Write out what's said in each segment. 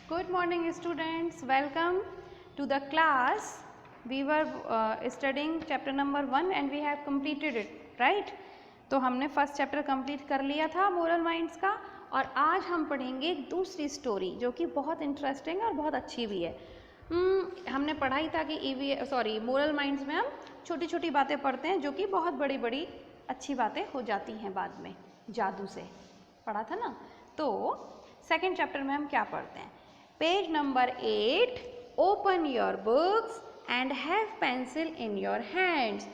Good morning students, welcome to the class. We were studying chapter number 1 and we have completed it, right? तो हमने first chapter complete कर लिया था moral minds का, और आज हम पढ़ेंगे एक दूसरी स्टोरी जो कि बहुत इंटरेस्टिंग और बहुत अच्छी भी है। हमने पढ़ा ही था कि मोरल माइंड्स में हम छोटी छोटी बातें पढ़ते हैं जो कि बहुत बड़ी बड़ी अच्छी बातें हो जाती हैं बाद में, जादू से पढ़ा था ना। तो सेकेंड चैप्टर में हम क्या पढ़ते हैं? Page number 8, open your books and have pencil in your hands.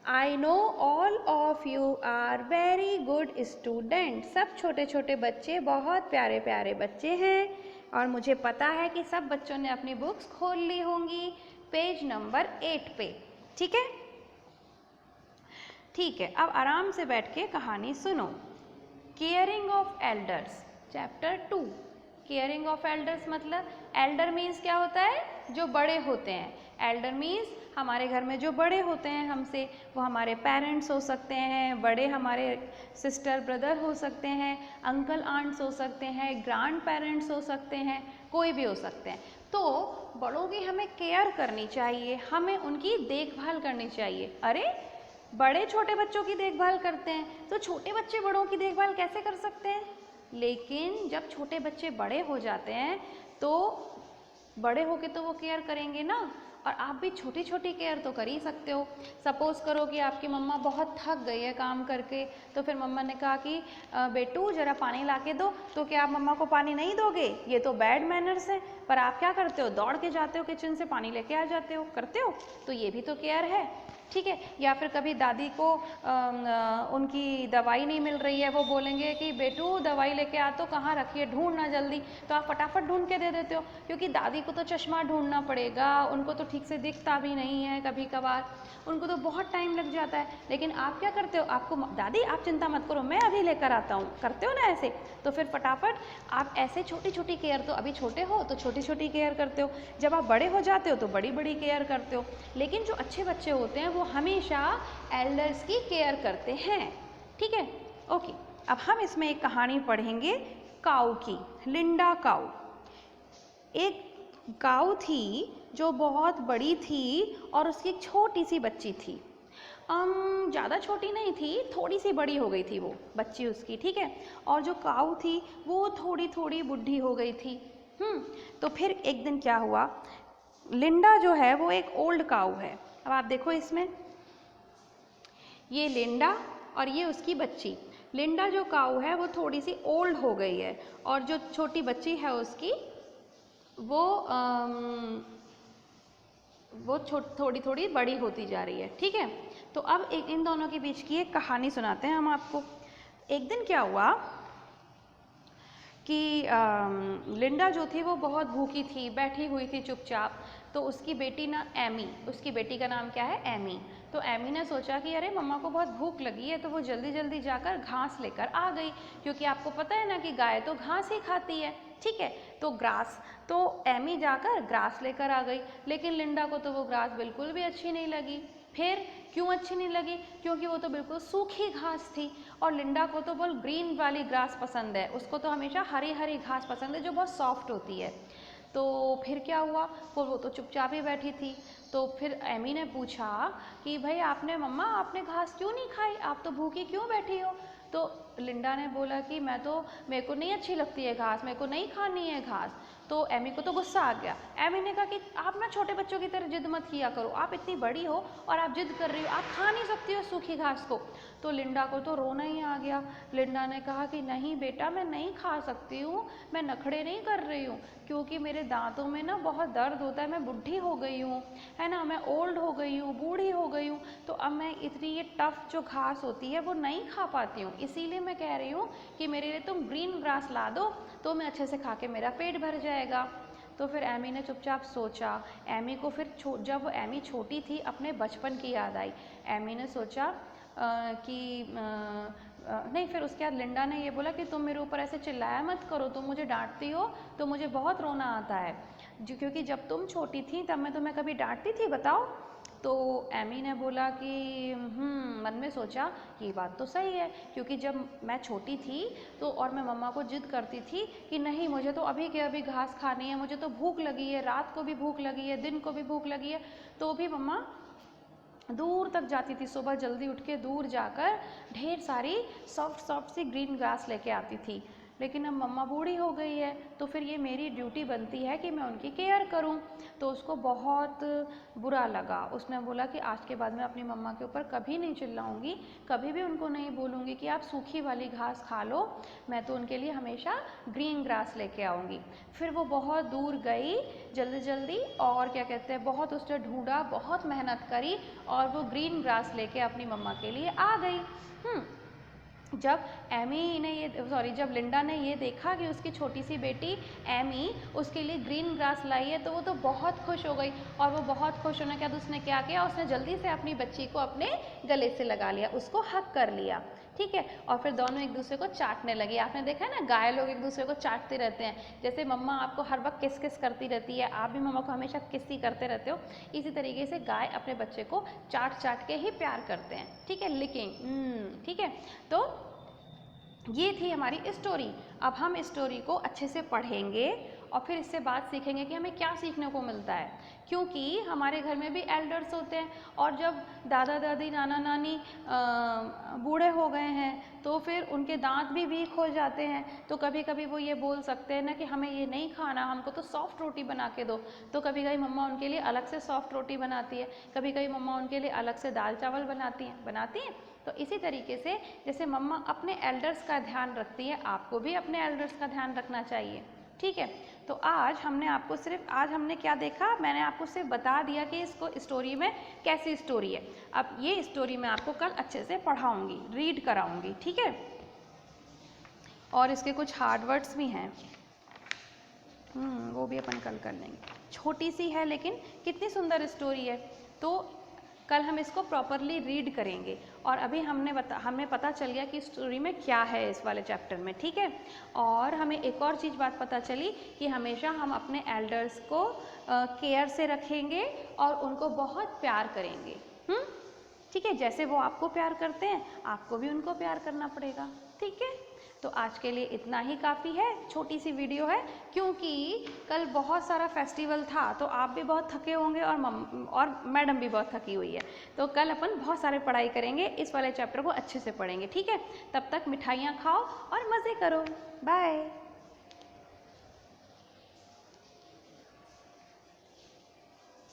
I know all of you are very good student. सब छोटे छोटे बच्चे बहुत प्यारे प्यारे बच्चे हैं और मुझे पता है कि सब बच्चों ने अपनी बुक्स खोल ली होंगी पेज नंबर 8 पे। ठीक है, ठीक है। अब आराम से बैठ के कहानी सुनो। Caring of elders, chapter 2। Caring of elders मतलब एल्डर मीन्स क्या होता है? जो बड़े होते हैं। एल्डर मीन्स हमारे घर में जो बड़े होते हैं हमसे, वो हमारे पेरेंट्स हो सकते हैं, बड़े हमारे सिस्टर ब्रदर हो सकते हैं, अंकल आंट्स हो सकते हैं, ग्रैंड पेरेंट्स हो सकते हैं, कोई भी हो सकते हैं। तो बड़ों की हमें केयर करनी चाहिए, हमें उनकी देखभाल करनी चाहिए। अरे बड़े छोटे बच्चों की देखभाल करते हैं तो छोटे बच्चे बड़ों की देखभाल कैसे कर सकते हैं? लेकिन जब छोटे बच्चे बड़े हो जाते हैं तो बड़े होके तो वो केयर करेंगे ना, और आप भी छोटी छोटी केयर तो कर ही सकते हो। सपोज़ करो कि आपकी मम्मा बहुत थक गई है काम करके, तो फिर मम्मा ने कहा कि बेटू ज़रा पानी ला के दो, तो क्या आप मम्मा को पानी नहीं दोगे? ये तो बैड मैनर्स है। पर आप क्या करते हो? दौड़ के जाते हो किचन से, पानी लेके आ जाते हो, करते हो, तो ये भी तो केयर है। ठीक है। या फिर कभी दादी को उनकी दवाई नहीं मिल रही है, वो बोलेंगे कि बेटू दवाई लेके आ, तो कहाँ रखी है, ढूंढना जल्दी, तो आप फटाफट ढूंढ के दे देते हो, क्योंकि दादी को तो चश्मा ढूंढना पड़ेगा, उनको तो ठीक से दिखता भी नहीं है, कभी कभार उनको तो बहुत टाइम लग जाता है। लेकिन आप क्या करते हो? आपको दादी आप चिंता मत करो, मैं अभी लेकर आता हूँ, करते हो ना ऐसे। तो फिर फटाफट आप ऐसे छोटी छोटी केयर, तो अभी छोटे हो तो छोटी छोटी केयर करते हो, जब आप बड़े हो जाते हो तो बड़ी बड़ी केयर करते हो। लेकिन जो अच्छे बच्चे होते हैं वो हमेशा एल्डर्स की केयर करते हैं। ठीक है, ओके। अब हम इसमें एक कहानी पढ़ेंगे काऊ की, लिंडा काऊ। एक काऊ थी जो बहुत बड़ी थी और उसकी एक छोटी सी बच्ची थी। ज़्यादा छोटी नहीं थी, थोड़ी सी बड़ी हो गई थी वो बच्ची उसकी। ठीक है, और जो काऊ थी वो थोड़ी थोड़ी बुढ़ी हो गई थी। तो फिर एक दिन क्या हुआ, लिंडा जो है वो एक ओल्ड काऊ है। अब आप देखो इसमें, ये लिंडा और ये उसकी बच्ची। लिंडा जो काऊ है वो थोड़ी सी ओल्ड हो गई है, और जो छोटी बच्ची है उसकी वो थोड़ी थोड़ी बड़ी होती जा रही है। ठीक है, तो अब एक इन दोनों के बीच की एक कहानी सुनाते हैं हम आपको। एक दिन क्या हुआ कि लिंडा जो थी वो बहुत भूखी थी, बैठी हुई थी चुपचाप। तो उसकी बेटी ना एमी, उसकी बेटी का नाम क्या है? एमी। तो एमी ने सोचा कि अरे मम्मा को बहुत भूख लगी है, तो वो जल्दी जल्दी जाकर घास लेकर आ गई, क्योंकि आपको पता है ना कि गाय तो घास ही खाती है। ठीक है, तो ग्रास, तो एमी जाकर ग्रास लेकर आ गई। लेकिन लिंडा को तो वो ग्रास बिल्कुल भी अच्छी नहीं लगी। फिर क्यों अच्छी नहीं लगी? क्योंकि वो तो बिल्कुल सूखी घास थी, और लिंडा को तो बोल ग्रीन वाली ग्रास पसंद है, उसको तो हमेशा हरी हरी घास पसंद है जो बहुत सॉफ्ट होती है। तो फिर क्या हुआ, वो तो चुपचाप ही बैठी थी। तो फिर एमी ने पूछा कि भाई मम्मा आपने घास क्यों नहीं खाई, आप तो भूखी क्यों बैठी हो? तो लिंडा ने बोला कि मेरे को नहीं अच्छी लगती है घास, मेरे को नहीं खानी है घास। तो एमी को तो गुस्सा आ गया। एमी ने कहा कि आप ना छोटे बच्चों की तरह जिद मत किया करो, आप इतनी बड़ी हो और आप जिद कर रही हो, आप खा नहीं सकती हो सूखी घास को। तो लिंडा को तो रोना ही आ गया। लिंडा ने कहा कि नहीं बेटा, मैं नहीं खा सकती हूँ, मैं नखड़े नहीं कर रही हूँ, क्योंकि मेरे दांतों में ना बहुत दर्द होता है, मैं बुढ़ी हो गई हूँ, है ना, मैं ओल्ड हो गई हूँ, बूढ़ी हो गई हूँ, तो अब मैं इतनी ये टफ जो घास होती है वो नहीं खा पाती हूँ, इसीलिए मैं कह रही हूँ कि मेरे लिए तुम ग्रीन ग्रास ला दो, तो मैं अच्छे से खा के मेरा पेट भर जाएगा। तो फिर एमी ने चुपचाप सोचा। एमी को फिर जब वो एमी छोटी थी अपने बचपन की याद आई। एमी ने सोचा नहीं, फिर उसके बाद लिंडा ने ये बोला कि तुम मेरे ऊपर ऐसे चिल्लाया मत करो, तुम मुझे डांटती हो तो मुझे बहुत रोना आता है, क्योंकि जब तुम छोटी थी तब मैं तुम्हें कभी डांटती थी बताओ? तो एमी ने बोला कि मन में सोचा ये बात तो सही है, क्योंकि जब मैं छोटी थी तो और मैं मम्मा को जिद करती थी कि नहीं मुझे तो अभी के अभी घास खानी है, मुझे तो भूख लगी है, रात को भी भूख लगी है, दिन को भी भूख लगी है, तो भी मम्मा दूर तक जाती थी, सुबह जल्दी उठ के दूर जाकर ढेर सारी सॉफ्ट सॉफ्ट सी ग्रीन ग्रास लेके आती थी। लेकिन अब मम्मा बूढ़ी हो गई है तो फिर ये मेरी ड्यूटी बनती है कि मैं उनकी केयर करूं। तो उसको बहुत बुरा लगा। उसने बोला कि आज के बाद मैं अपनी मम्मा के ऊपर कभी नहीं चिल्लाऊंगी, कभी भी उनको नहीं बोलूँगी कि आप सूखी वाली घास खा लो, मैं तो उनके लिए हमेशा ग्रीन ग्रास लेके आऊँगी। फिर वो बहुत दूर गई जल्दी जल्दी और क्या कहते हैं बहुत उसने ढूंढा, बहुत मेहनत करी और वो ग्रीन ग्रास लेके अपनी मम्मा के लिए आ गई। जब लिंडा ने ये देखा कि उसकी छोटी सी बेटी एमी उसके लिए ग्रीन ग्रास लाई है तो वो तो बहुत खुश हो गई। और वो बहुत खुश होने के बाद उसने क्या किया, उसने जल्दी से अपनी बच्ची को अपने गले से लगा लिया, उसको हग कर लिया, ठीक है। और फिर दोनों एक दूसरे को चाटने लगी। आपने देखा है ना, गाय लोग एक दूसरे को चाटते रहते हैं, जैसे मम्मा आपको हर वक्त किस किस करती रहती है, आप भी मम्मा को हमेशा किस ही करते रहते हो, इसी तरीके से गाय अपने बच्चे को चाट चाट के ही प्यार करते हैं, ठीक है, लिकिंग, ठीक है। तो ये थी हमारी स्टोरी। अब हम स्टोरी को अच्छे से पढ़ेंगे और फिर इससे बात सीखेंगे कि हमें क्या सीखने को मिलता है, क्योंकि हमारे घर में भी एल्डर्स होते हैं और जब दादा दादी नाना नानी बूढ़े हो गए हैं तो फिर उनके दांत भी वीक हो जाते हैं, तो कभी कभी वो ये बोल सकते हैं ना कि हमें ये नहीं खाना, हमको तो सॉफ्ट रोटी बना के दो। तो कभी कभी मम्मा उनके लिए अलग से सॉफ्ट रोटी बनाती है, कभी कभी मम्मा उनके लिए अलग से दाल चावल बनाती हैं। तो इसी तरीके से जैसे मम्मा अपने एल्डर्स का ध्यान रखती है, आपको भी अपने एल्डर्स का ध्यान रखना चाहिए, ठीक है। तो आज हमने क्या देखा, मैंने आपको सिर्फ बता दिया कि इसको स्टोरी में कैसी स्टोरी है। अब ये स्टोरी मैं आपको कल अच्छे से पढ़ाऊंगी, रीड कराऊंगी, ठीक है। और इसके कुछ हार्ड वर्ड्स भी हैं, वो भी अपन कल कर लेंगे। छोटी सी है लेकिन कितनी सुंदर स्टोरी है। तो कल हम इसको प्रॉपरली रीड करेंगे और अभी हमें पता चल गया कि स्टोरी में क्या है इस वाले चैप्टर में, ठीक है। और हमें एक और चीज़ बात पता चली कि हमेशा हम अपने एल्डर्स को केयर से रखेंगे और उनको बहुत प्यार करेंगे, ठीक है। जैसे वो आपको प्यार करते हैं आपको भी उनको प्यार करना पड़ेगा, ठीक है। तो आज के लिए इतना ही काफ़ी है, छोटी सी वीडियो है क्योंकि कल बहुत सारा फेस्टिवल था तो आप भी बहुत थके होंगे और मैडम भी बहुत थकी हुई है। तो कल अपन बहुत सारे पढ़ाई करेंगे, इस वाले चैप्टर को अच्छे से पढ़ेंगे, ठीक है। तब तक मिठाइयाँ खाओ और मज़े करो। बाय।